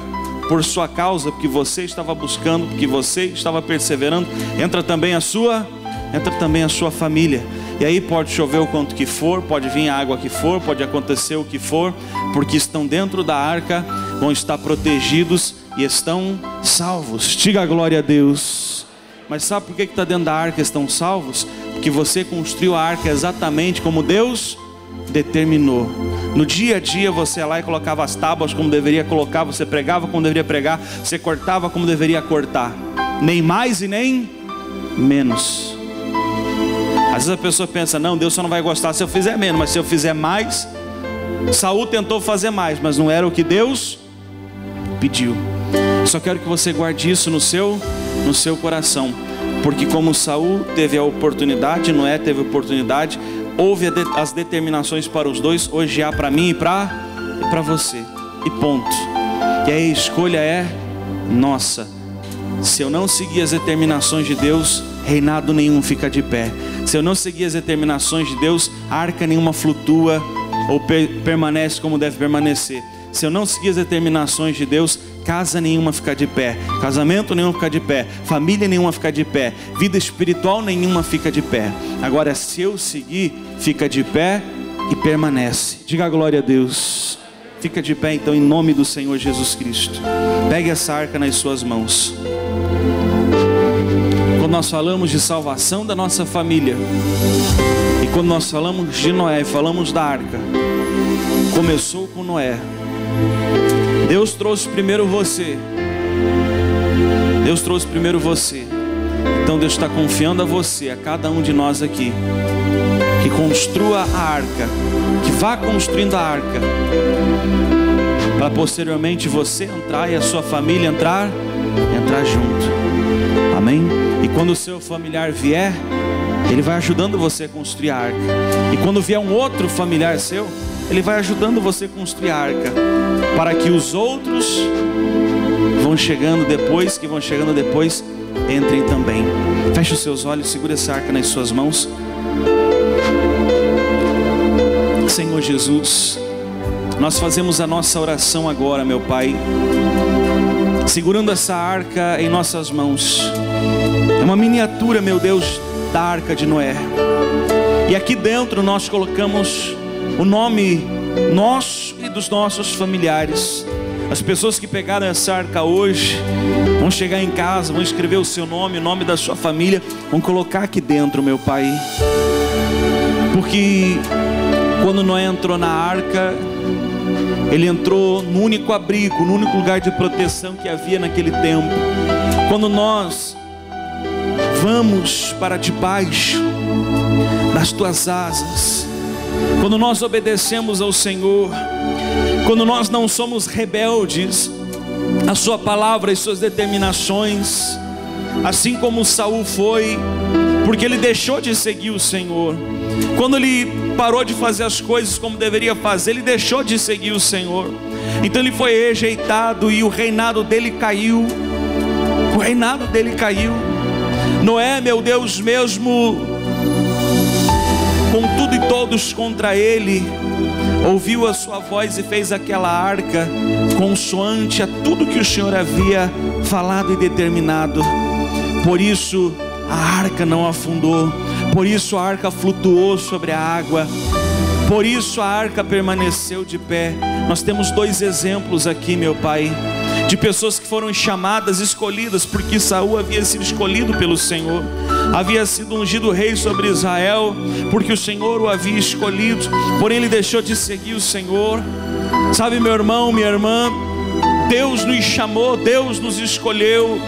por sua causa, porque você estava buscando, porque você estava perseverando, entra também a sua família. E aí pode chover o quanto que for, pode vir a água que for, pode acontecer o que for, porque estão dentro da arca, vão estar protegidos e estão salvos. Diga a glória a Deus. Mas sabe por que está dentro da arca estão salvos? Porque você construiu a arca exatamente como Deus determinou. No dia a dia você ia lá e colocava as tábuas como deveria colocar, você pregava como deveria pregar, você cortava como deveria cortar, nem mais e nem menos. Às vezes a pessoa pensa: não, Deus só não vai gostar se eu fizer menos, mas se eu fizer mais. Saul tentou fazer mais, mas não era o que Deus pediu. Só quero que você guarde isso no seu coração, porque como Saul teve a oportunidade, Noé teve a oportunidade, houve as determinações para os dois, hoje há para mim e para você, e ponto. E aí a escolha é nossa. Se eu não seguir as determinações de Deus, reinado nenhum fica de pé. Se eu não seguir as determinações de Deus, arca nenhuma flutua ou permanece como deve permanecer. Se eu não seguir as determinações de Deus, casa nenhuma fica de pé, casamento nenhum fica de pé, família nenhuma fica de pé, vida espiritual nenhuma fica de pé. Agora, se eu seguir, fica de pé e permanece. Diga a glória a Deus. Fica de pé então em nome do Senhor Jesus Cristo. Pegue essa arca nas suas mãos. Quando nós falamos de salvação da nossa família, e quando nós falamos de Noé, falamos da arca, começou com Noé. Deus trouxe primeiro você. Deus trouxe primeiro você. Então Deus está confiando a você, a cada um de nós aqui, que construa a arca, que vá construindo a arca, para posteriormente você entrar e a sua família entrar junto. Amém? E quando o seu familiar vier, ele vai ajudando você a construir a arca. E quando vier um outro familiar seu, ele vai ajudando você a construir a arca, para que os outros vão chegando depois, entrem também. Feche os seus olhos, segura essa arca nas suas mãos. Senhor Jesus, nós fazemos a nossa oração agora, meu Pai, segurando essa arca em nossas mãos. É uma miniatura, meu Deus, da arca de Noé. E aqui dentro nós colocamos o nome nosso e dos nossos familiares. As pessoas que pegaram essa arca hoje vão chegar em casa, vão escrever o seu nome, o nome da sua família, vão colocar aqui dentro, meu Pai. Porque quando Noé entrou na arca, ele entrou no único abrigo, no único lugar de proteção que havia naquele tempo. Quando nós vamos para debaixo das tuas asas, quando nós obedecemos ao Senhor, quando nós não somos rebeldes à sua palavra e suas determinações, assim como Saul foi, porque ele deixou de seguir o Senhor. Quando ele parou de fazer as coisas como deveria fazer, ele deixou de seguir o Senhor. Então ele foi rejeitado e o reinado dele caiu. O reinado dele caiu. Noé, meu Deus, mesmo com tudo e todos contra ele, ouviu a sua voz e fez aquela arca consoante a tudo que o Senhor havia falado e determinado. Por isso a arca não afundou, por isso a arca flutuou sobre a água, por isso a arca permaneceu de pé. Nós temos dois exemplos aqui, meu Pai, de pessoas que foram chamadas, escolhidas, porque Saul havia sido escolhido pelo Senhor, havia sido ungido rei sobre Israel, porque o Senhor o havia escolhido, porém ele deixou de seguir o Senhor. Sabe, meu irmão, minha irmã, Deus nos chamou, Deus nos escolheu,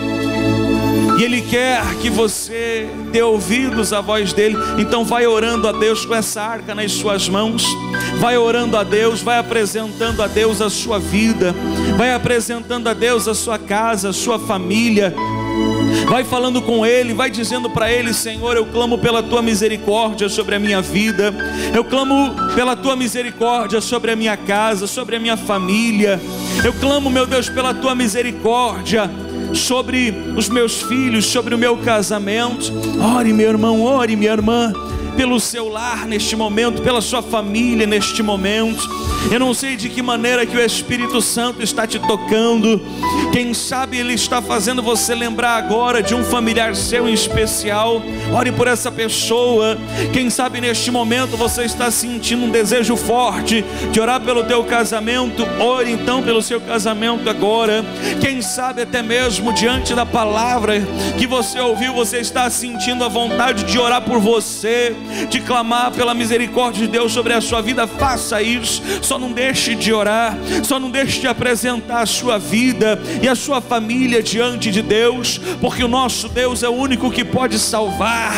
e Ele quer que você dê ouvidos à voz dEle. Então vai orando a Deus com essa arca nas suas mãos, vai orando a Deus, vai apresentando a Deus a sua vida, vai apresentando a Deus a sua casa, a sua família, vai falando com Ele, vai dizendo para Ele: Senhor, eu clamo pela Tua misericórdia sobre a minha vida, eu clamo pela Tua misericórdia sobre a minha casa, sobre a minha família, eu clamo, meu Deus, pela Tua misericórdia sobre os meus filhos, sobre o meu casamento. Ore, meu irmão, ore, minha irmã, pelo seu lar neste momento, pela sua família neste momento. Eu não sei de que maneira que o Espírito Santo está te tocando. Quem sabe Ele está fazendo você lembrar agora de um familiar seu em especial. Ore por essa pessoa. Quem sabe neste momento você está sentindo um desejo forte de orar pelo teu casamento. Ore então pelo seu casamento agora. Quem sabe até mesmo diante da palavra que você ouviu, você está sentindo a vontade de orar por você, de clamar pela misericórdia de Deus sobre a sua vida. Faça isso. Só não deixe de orar, só não deixe de apresentar a sua vida e a sua família diante de Deus, porque o nosso Deus é o único que pode salvar.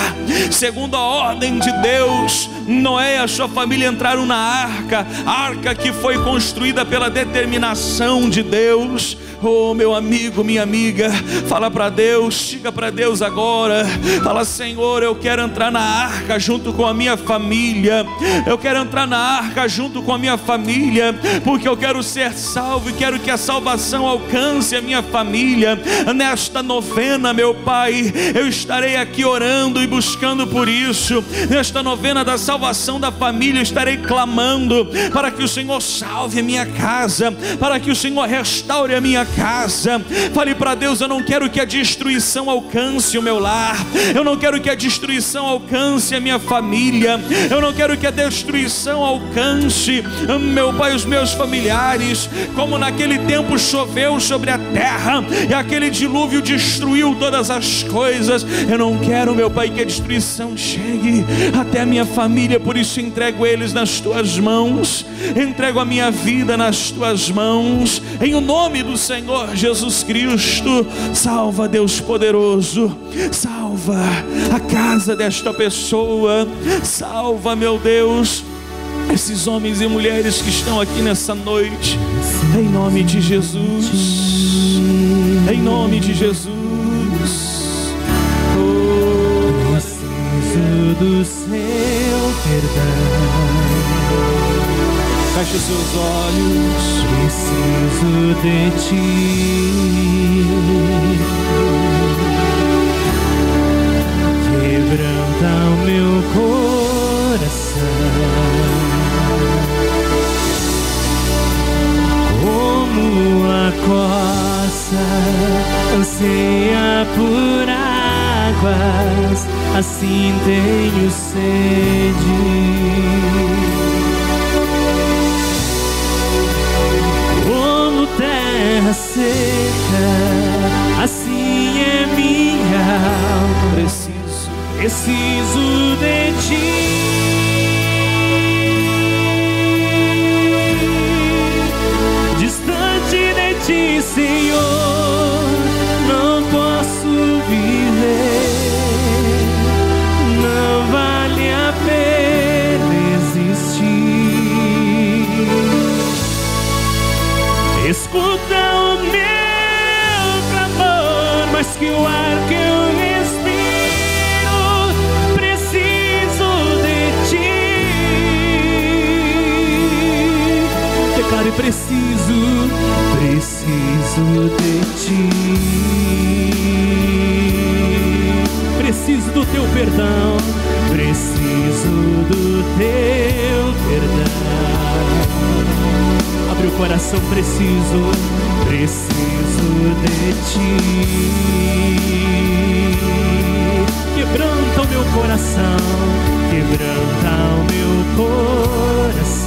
Segundo a ordem de Deus, Noé e a sua família entraram na arca, a arca que foi construída pela determinação de Deus. Oh, meu amigo, minha amiga, fala para Deus, chega para Deus agora, fala: Senhor, eu quero entrar na arca junto com a minha família, eu quero entrar na arca junto com a minha família, porque eu quero ser salvo e quero que a salvação alcance a minha família. Nesta novena, meu Pai, eu estarei aqui orando e buscando por isso. Nesta novena da salvação da família, eu estarei clamando para que o Senhor salve a minha casa, para que o Senhor restaure a minha casa. Fale para Deus: eu não quero que a destruição alcance o meu lar, eu não quero que a destruição alcance a minha família, eu não quero que a destruição alcance, meu Pai, os meus familiares, como naquele tempo choveu sobre a terra e aquele dilúvio destruiu todas as coisas. Eu não quero, meu Pai, que a destruição chegue até a minha família. Por isso entrego eles nas tuas mãos, entrego a minha vida nas tuas mãos, em o nome do Senhor Jesus Cristo. Salva, Deus poderoso, salva a casa desta pessoa, salva, meu Deus, esses homens e mulheres que estão aqui nessa noite, em nome de Jesus, em nome de Jesus. Oh, preciso do seu perdão. Feche os seus olhos. Preciso de ti. Quebranta o meu coração, como a costa anseia por águas, assim tenho sede. Como terra seca, assim é minha alma. Preciso de ti. Senhor, não posso viver, não vale a pena existir. Escuta o meu clamor, mais que o ar que eu respiro, preciso de ti. Declare: preciso de ti. Preciso do teu perdão, preciso do teu perdão. Abre o coração, preciso de ti. Quebranta o meu coração, quebranta o meu coração.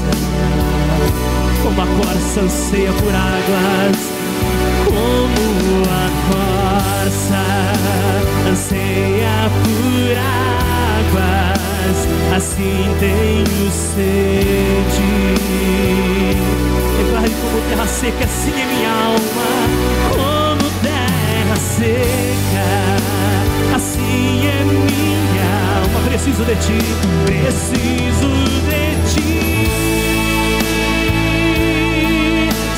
Como a corça anseia por águas, como a corça anseia por águas, assim tenho sede. Declare: como terra seca, assim é minha alma. Como terra seca, assim é minha alma. Preciso de ti, preciso de ti.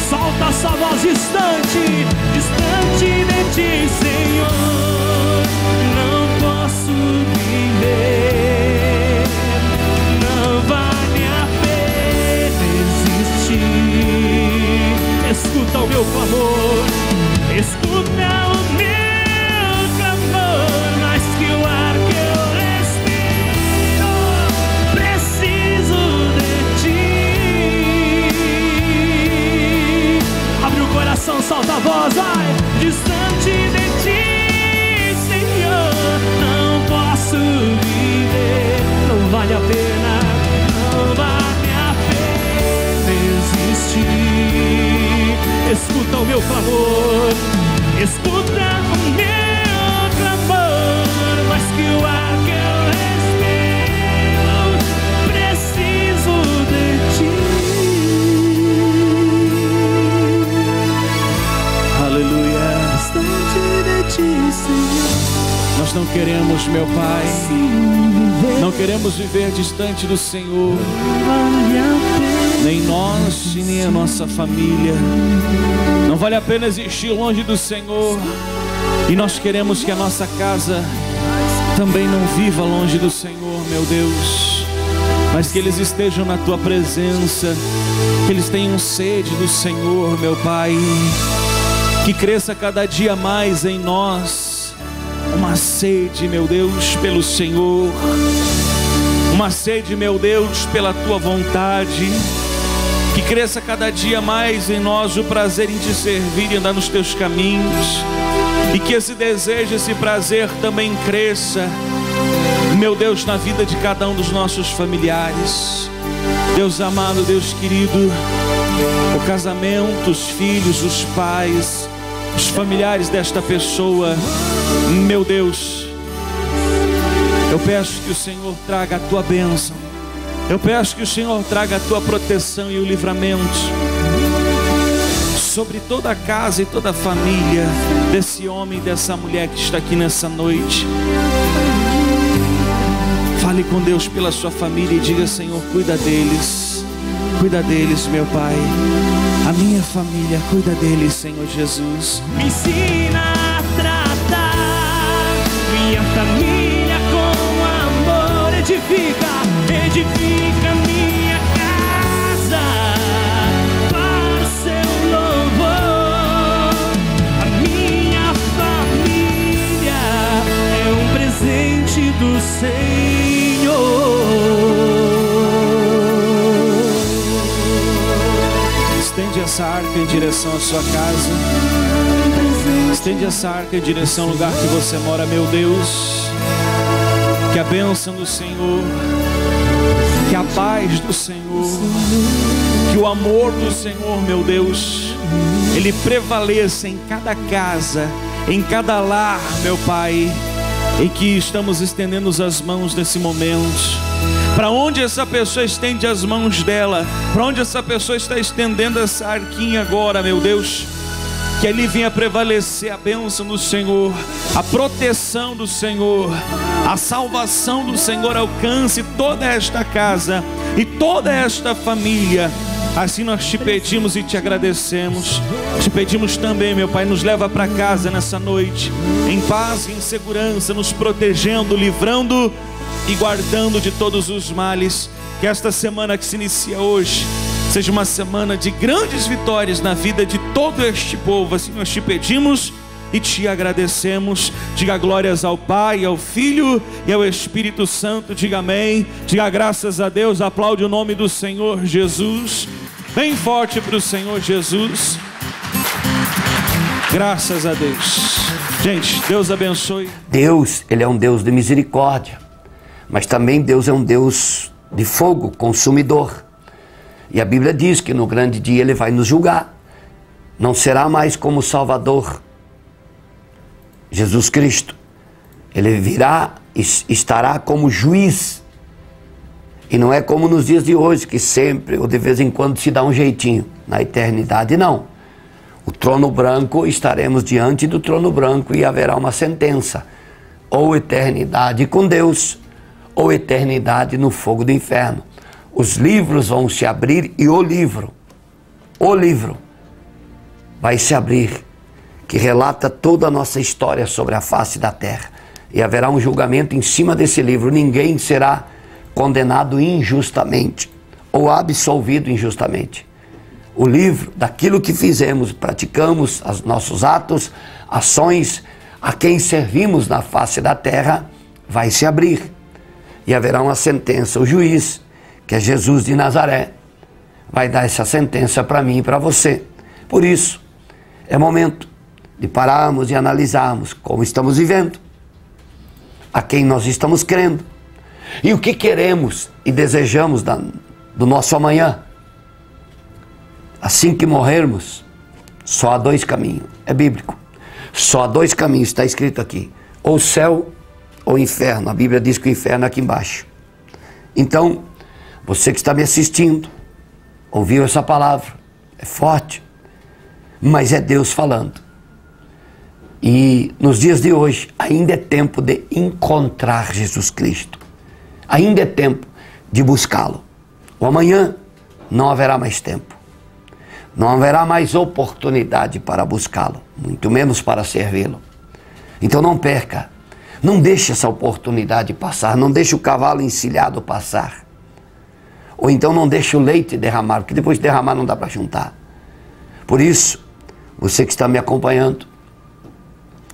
Solta essa voz distante, distante de ti, Senhor. Não posso viver, não vale a pena existir. Escuta o meu clamor, escuta o meu clamor, mais que o ar que eu respiro, preciso de ti. Abre o coração, solta a voz, vai! Distante de ti, Senhor, não posso viver, não vale a pena, não vale a pena existir. Escuta o meu clamor, escuta o meu clamor, mais que o ar que eu respiro, preciso de ti. Aleluia. Distante de ti, Senhor. Nós não queremos, meu Pai, não queremos viver distante do Senhor, nem nós e nem a nossa família. Não vale a pena existir longe do Senhor. E nós queremos que a nossa casa também não viva longe do Senhor, meu Deus, mas que eles estejam na Tua presença, que eles tenham sede do Senhor, meu Pai. Que cresça cada dia mais em nós uma sede, meu Deus, pelo Senhor, uma sede, meu Deus, pela Tua vontade. Que cresça cada dia mais em nós o prazer em Te servir e andar nos Teus caminhos. E que esse desejo, esse prazer também cresça, meu Deus, na vida de cada um dos nossos familiares. Deus amado, Deus querido, o casamento, os filhos, os pais, os familiares desta pessoa, meu Deus, eu peço que o Senhor traga a Tua bênção. Eu peço que o Senhor traga a Tua proteção e o livramento sobre toda a casa e toda a família desse homem e dessa mulher que está aqui nessa noite. Fale com Deus pela sua família e diga: Senhor, cuida deles, meu Pai. A minha família, cuida deles, Senhor Jesus. Me ensina a tratar minha família com amor. Edifica minha casa para o Seu louvor. A minha família é um presente do Senhor. Estende essa arca em direção à sua casa. Estende essa arca em direção ao lugar que você mora, meu Deus. Que a bênção do Senhor, que a paz do Senhor, que o amor do Senhor, meu Deus, ele prevaleça em cada casa, em cada lar, meu Pai, em que estamos estendendo as mãos nesse momento. Para onde essa pessoa estende as mãos dela, para onde essa pessoa está estendendo essa arquinha agora, meu Deus, que ali venha prevalecer a bênção do Senhor, a proteção do Senhor, a salvação do Senhor alcance toda esta casa e toda esta família. Assim nós te pedimos e te agradecemos. Te pedimos também, meu Pai, nos leva para casa nessa noite, em paz e em segurança, nos protegendo, livrando e guardando de todos os males. Que esta semana que se inicia hoje seja uma semana de grandes vitórias na vida de todo este povo. Assim nós te pedimos e te agradecemos. Diga glórias ao Pai, ao Filho e ao Espírito Santo. Diga amém. Diga graças a Deus. Aplaude o nome do Senhor Jesus. Bem forte para o Senhor Jesus. Graças a Deus. Gente, Deus abençoe. Deus, Ele é um Deus de misericórdia, mas também Deus é um Deus de fogo consumidor. E a Bíblia diz que no grande dia Ele vai nos julgar. Não será mais como Salvador Jesus Cristo. Ele virá e estará como juiz. E não é como nos dias de hoje, que sempre ou de vez em quando se dá um jeitinho. Na eternidade não. O trono branco, estaremos diante do trono branco e haverá uma sentença. Ou eternidade com Deus, ou eternidade no fogo do inferno. Os livros vão se abrir e o livro vai se abrir, que relata toda a nossa história sobre a face da terra. E haverá um julgamento em cima desse livro. Ninguém será condenado injustamente ou absolvido injustamente. O livro daquilo que fizemos, praticamos, os nossos atos, ações, a quem servimos na face da terra, vai se abrir. E haverá uma sentença. O juiz, que é Jesus de Nazaré, vai dar essa sentença para mim e para você. Por isso, é momento de pararmos e analisarmos como estamos vivendo, a quem nós estamos crendo e o que queremos e desejamos do nosso amanhã. Assim que morrermos, só há dois caminhos, é bíblico, só há dois caminhos, está escrito aqui, ou céu ou inferno. A Bíblia diz que o inferno é aqui embaixo. Então, você que está me assistindo, ouviu essa palavra, é forte, mas é Deus falando. E nos dias de hoje, ainda é tempo de encontrar Jesus Cristo. Ainda é tempo de buscá-lo. O amanhã não haverá mais tempo. Não haverá mais oportunidade para buscá-lo, muito menos para servi-lo. Então não perca, não deixe essa oportunidade passar, não deixe o cavalo encilhado passar. Ou então não deixe o leite derramar, porque depois de derramar não dá para juntar. Por isso, você que está me acompanhando,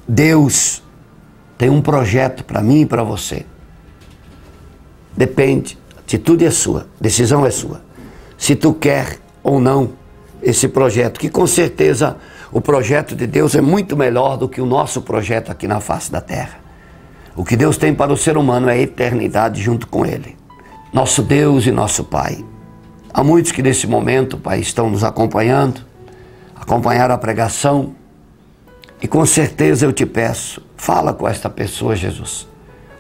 Deus tem um projeto para mim e para você. Depende, a atitude é sua, decisão é sua. Se tu quer ou não esse projeto, que com certeza o projeto de Deus é muito melhor do que o nosso projeto aqui na face da terra. O que Deus tem para o ser humano é a eternidade junto com Ele. Nosso Deus e nosso Pai. Há muitos que nesse momento, Pai, estão nos acompanhando, acompanharam a pregação, e com certeza eu te peço, fala com esta pessoa, Jesus.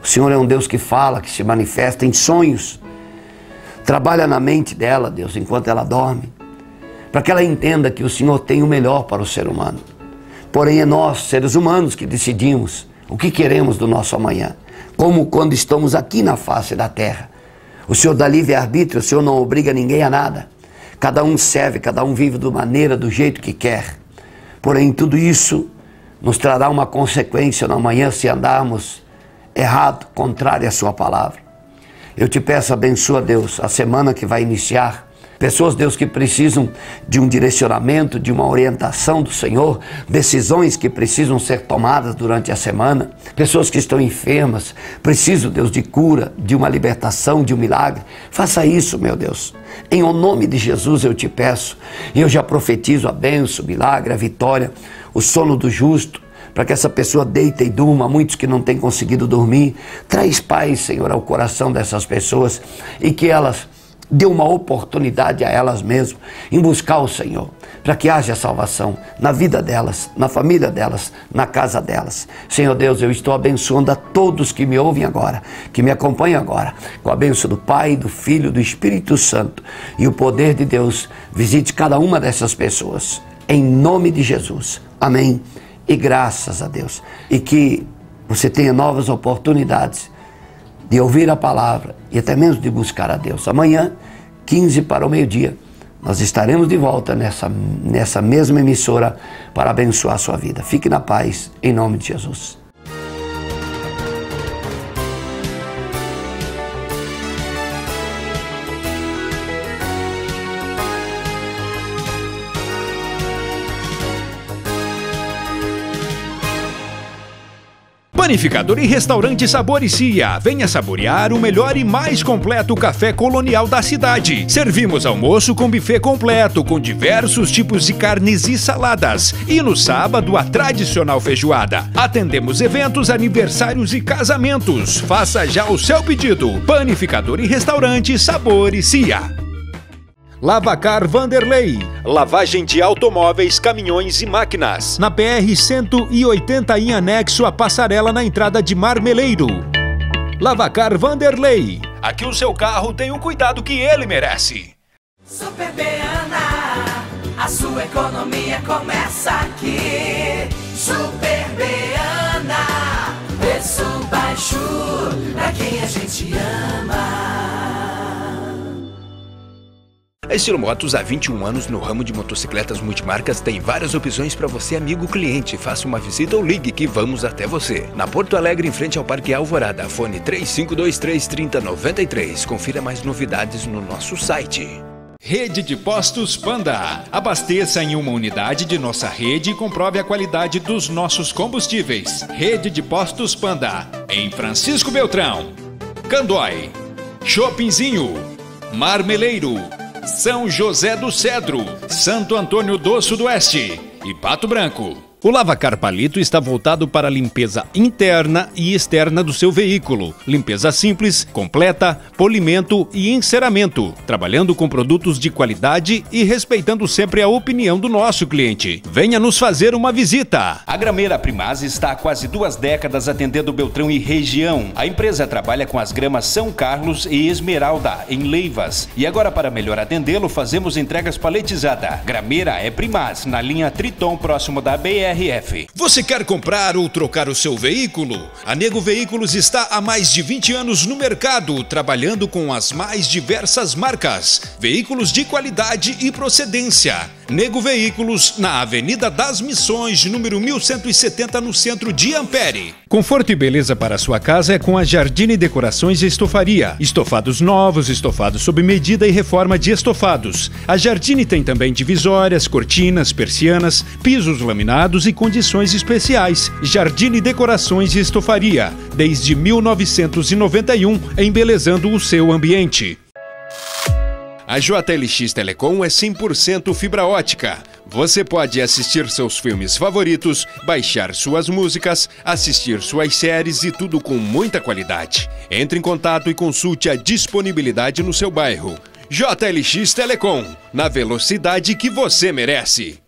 O Senhor é um Deus que fala, que se manifesta em sonhos. Trabalha na mente dela, Deus, enquanto ela dorme, para que ela entenda que o Senhor tem o melhor para o ser humano. Porém é nós, seres humanos, que decidimos o que queremos do nosso amanhã. Como quando estamos aqui na face da terra. O Senhor dá livre-arbítrio, o Senhor não obriga ninguém a nada. Cada um serve, cada um vive de maneira, do jeito que quer. Porém, tudo isso nos trará uma consequência no amanhã se andarmos errado, contrário à sua palavra. Eu te peço, abençoa, Deus, a semana que vai iniciar. Pessoas, Deus, que precisam de um direcionamento, de uma orientação do Senhor, decisões que precisam ser tomadas durante a semana. Pessoas que estão enfermas, precisam, Deus, de cura, de uma libertação, de um milagre. Faça isso, meu Deus. Em o nome de Jesus eu te peço, e eu já profetizo a bênção, o milagre, a vitória, o sono do justo, para que essa pessoa deite e durma. Muitos que não têm conseguido dormir. Traz paz, Senhor, ao coração dessas pessoas, e que elas dê uma oportunidade a elas mesmas em buscar o Senhor, para que haja salvação na vida delas, na família delas, na casa delas. Senhor Deus, eu estou abençoando a todos que me ouvem agora, que me acompanham agora, com a bênção do Pai, do Filho, do Espírito Santo, e o poder de Deus visite cada uma dessas pessoas. em nome de Jesus. Amém. E graças a Deus. E que você tenha novas oportunidades de ouvir a palavra e até mesmo de buscar a Deus. Amanhã, 15 para o meio-dia, nós estaremos de volta nessa mesma emissora para abençoar a sua vida. Fique na paz, em nome de Jesus. Panificador e Restaurante Sabor e Cia. Venha saborear o melhor e mais completo café colonial da cidade. Servimos almoço com buffet completo, com diversos tipos de carnes e saladas. E no sábado, a tradicional feijoada. Atendemos eventos, aniversários e casamentos. Faça já o seu pedido. Panificador e Restaurante Sabor e Cia. Lavacar Vanderlei. Lavagem de automóveis, caminhões e máquinas. Na BR-180 em anexo à passarela na entrada de Marmeleiro. Lavacar Vanderlei. Aqui o seu carro tem o cuidado que ele merece. Super Beana, a sua economia começa aqui. Super Beana, preço baixo pra quem a gente ama. A Estilo Motos, há 21 anos no ramo de motocicletas multimarcas, tem várias opções para você, amigo cliente. Faça uma visita ou ligue que vamos até você. Na Porto Alegre, em frente ao Parque Alvorada, fone 3523-3093. Confira mais novidades no nosso site. Rede de Postos Panda. Abasteça em uma unidade de nossa rede e comprove a qualidade dos nossos combustíveis. Rede de Postos Panda, em Francisco Beltrão, Candói, Shoppingzinho, Marmeleiro, São José do Cedro, Santo Antônio do Sudoeste e Pato Branco. O Lavacar Palito está voltado para a limpeza interna e externa do seu veículo. Limpeza simples, completa, polimento e enceramento. Trabalhando com produtos de qualidade e respeitando sempre a opinião do nosso cliente. Venha nos fazer uma visita. A Grameira Primaz está há quase 2 décadas atendendo Beltrão e região. A empresa trabalha com as gramas São Carlos e Esmeralda, em Leivas. E agora, para melhor atendê-lo, fazemos entregas paletizadas. Grameira é Primaz, na linha Triton, próximo da BR. Você quer comprar ou trocar o seu veículo? A Nego Veículos está há mais de 20 anos no mercado, trabalhando com as mais diversas marcas, veículos de qualidade e procedência. Nego Veículos, na Avenida das Missões, número 1170, no centro de Ampere. Conforto e beleza para a sua casa é com a Jardine Decorações e Estofaria. Estofados novos, estofados sob medida e reforma de estofados. A Jardine tem também divisórias, cortinas, persianas, pisos laminados e condições especiais. Jardine Decorações e Estofaria, desde 1991, embelezando o seu ambiente. A JLX Telecom é 100% fibra ótica. Você pode assistir seus filmes favoritos, baixar suas músicas, assistir suas séries e tudo com muita qualidade. Entre em contato e consulte a disponibilidade no seu bairro. JLX Telecom, na velocidade que você merece.